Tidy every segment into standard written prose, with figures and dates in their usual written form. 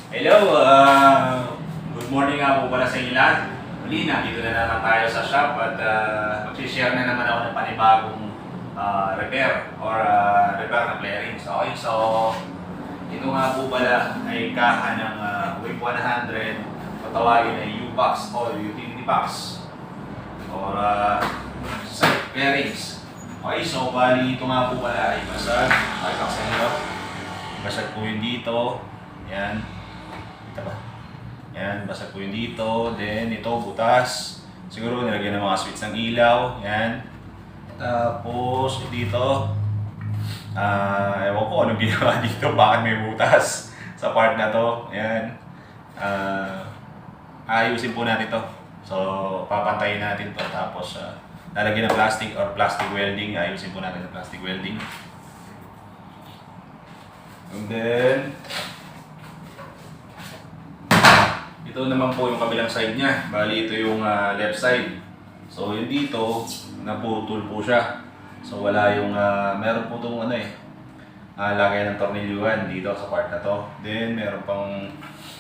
Hello, good morning nga po pala sa inyo lahat. Muli, nandito na naman tayo sa shop at mag-share na naman ako ng panibagong repair or repair na bearings. Okay, so ito nga po pala ay kaha ng Wave 100 patawagin ay U-BoX or utility box or side bearings. Okay, so bali ito nga po pala ay basag. Ay, sa inyo. Basag po yun dito. Yan. Kita ba? Yan, basag po yun dito. Then, ito, butas. Siguro nilagyan ng mga switch ng ilaw. Yan. Tapos, dito. Ewan ko anong ginawa dito. Bakit may butas sa part na to. Yan. Ayusin po natin to. So, papantayin natin to. Tapos, lalagyan ng plastic or plastic welding. Ayusin po natin ng plastic welding. And then, ito naman po yung kabilang side niya. Bali, ito yung left side. So, yun dito, naputol po siya. So, wala yung, meron po itong lagay ng tornilyuhan dito sa part na to. Then, meron pang,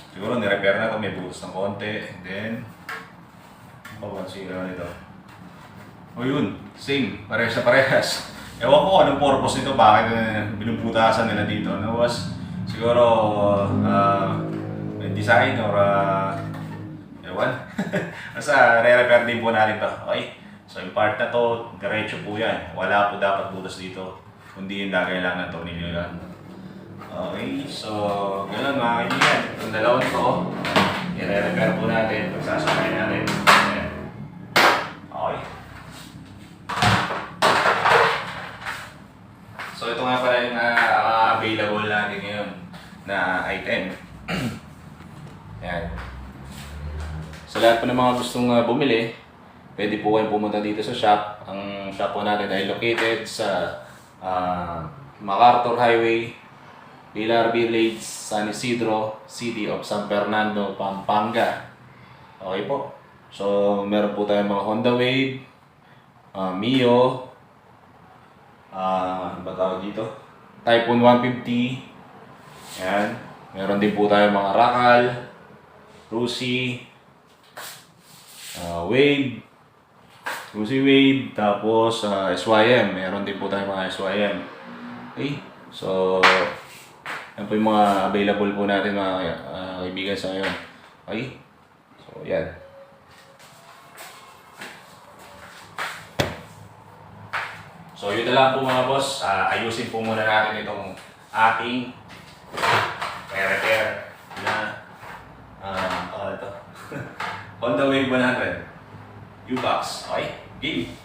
siguro nirepair na ito, may butas ng konti. Then, sira nito. O yun, same, parehas na parehas. Ewan ko anong purpose nito, bakit binubutasan nila dito. Was, siguro, design or ewan. Basta re-repair din po natin to. Okay? So yung part na to, diretso po yan. Wala po dapat butas dito. Kundi yung lagay lang ng tornilyo yan. Okay, so ganoon mga kaibigan. Itong dalawang to, i-re-repair po natin. Pagsasakay natin. Ayan. Okay. So ito nga pala yung available natin ngayon na item. Yan. Sa lahat po ng mga gustong bumili, pwede po kayong pumunta dito sa shop. Ang shop po natin ay located sa MacArthur Highway, Pilar Village, San Isidro, City of San Fernando, Pampanga. Okay po. So, meron po tayong mga Honda Wave, Mio, ano ba tawag dito? Typhoon 150. Yan. Meron din po tayong mga Rakal, Rusi, Wave, tapos SYM. Meron din po tayong mga SYM. Okay, so yan po yung mga available po natin mga kaibigan sa ngayon. Okay, so yan. So yun na lang po mga boss. Ayusin po muna natin itong ating repair na ito. Honda Wave 100 U-BoX. Okay, game!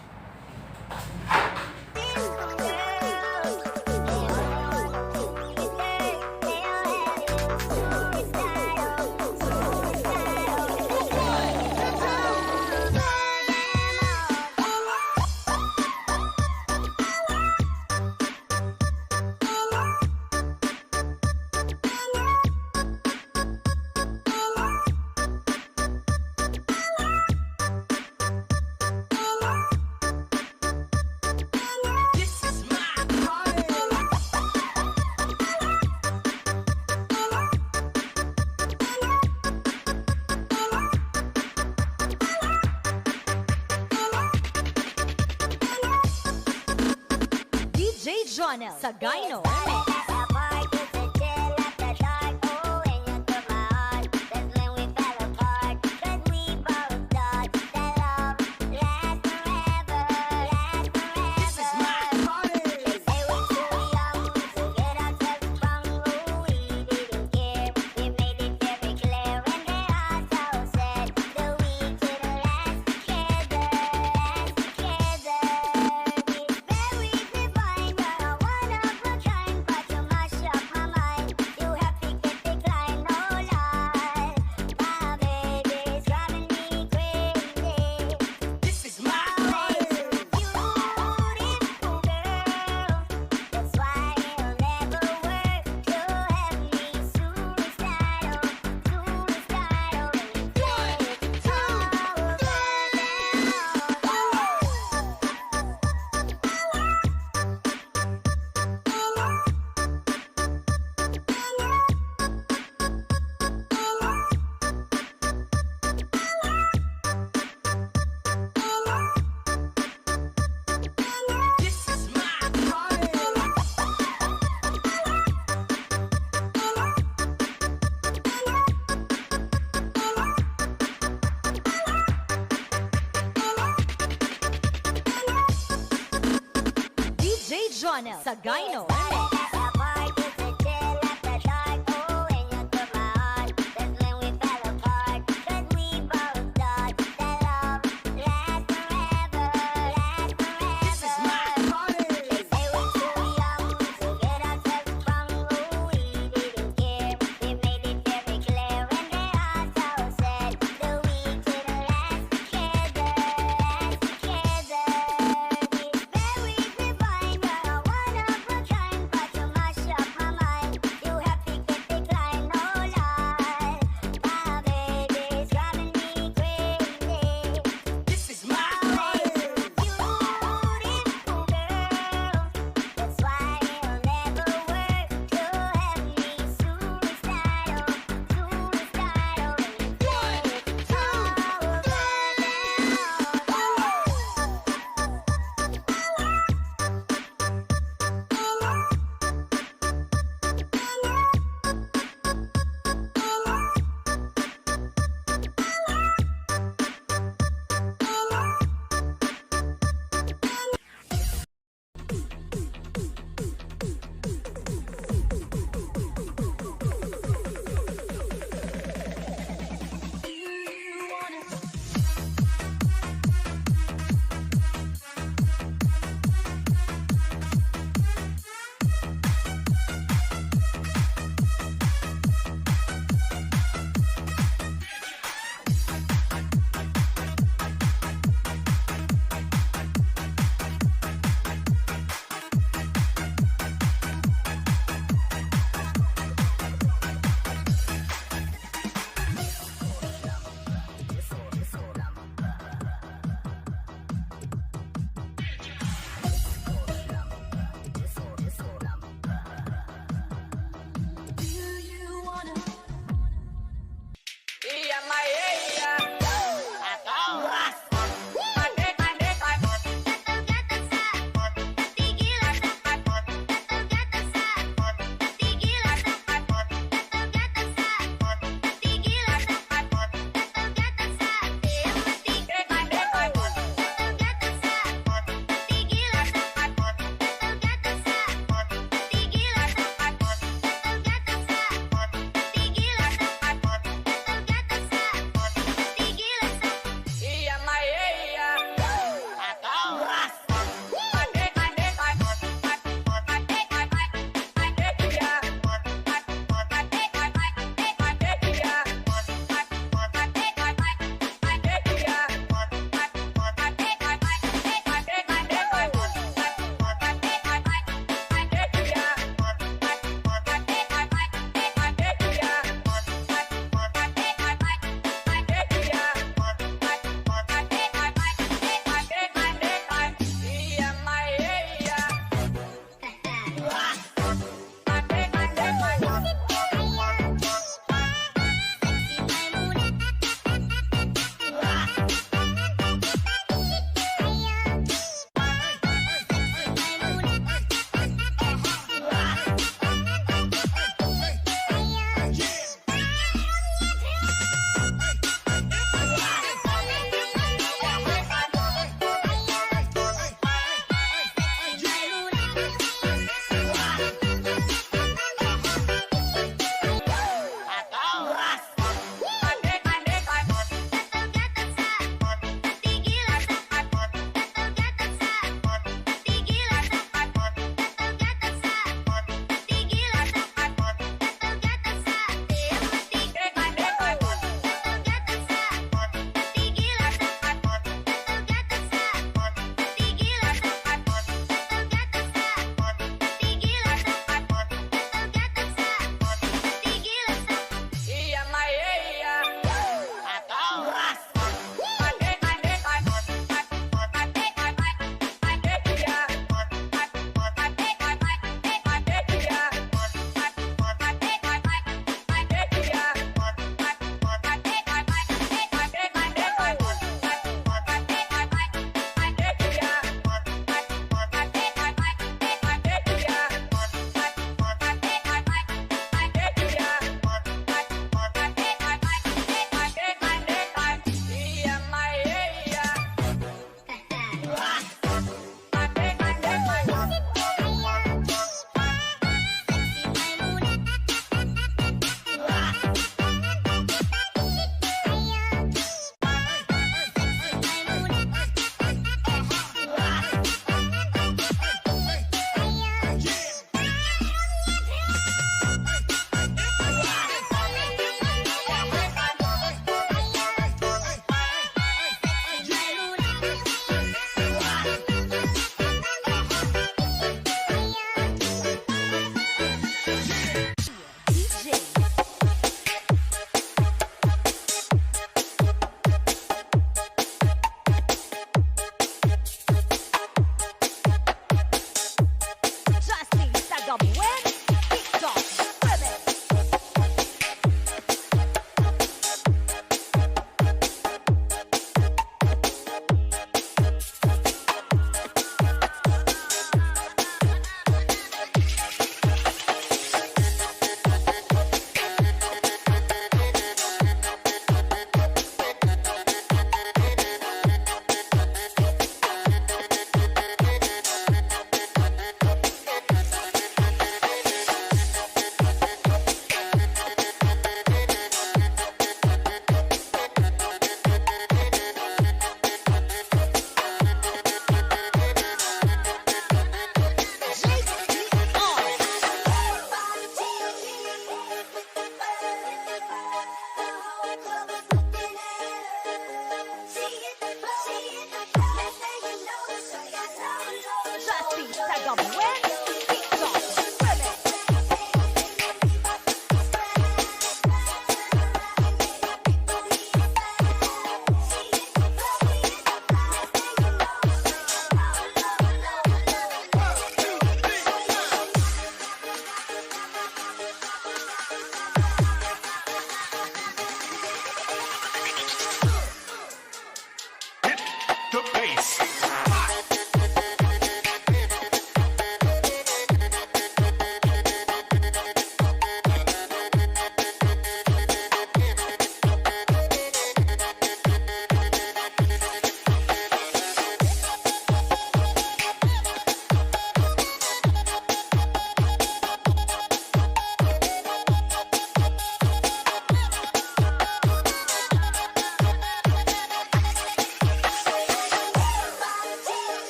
Jonel Sagayno. sa Gyno Remix. Very divine, you're one of a kind.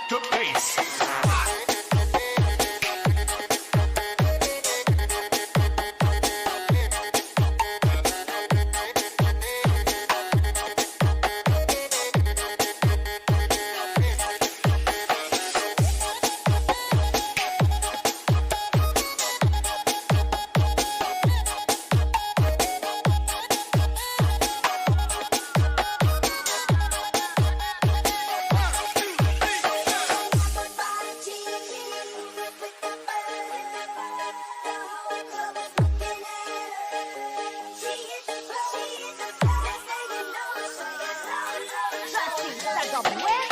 the bass. Sa West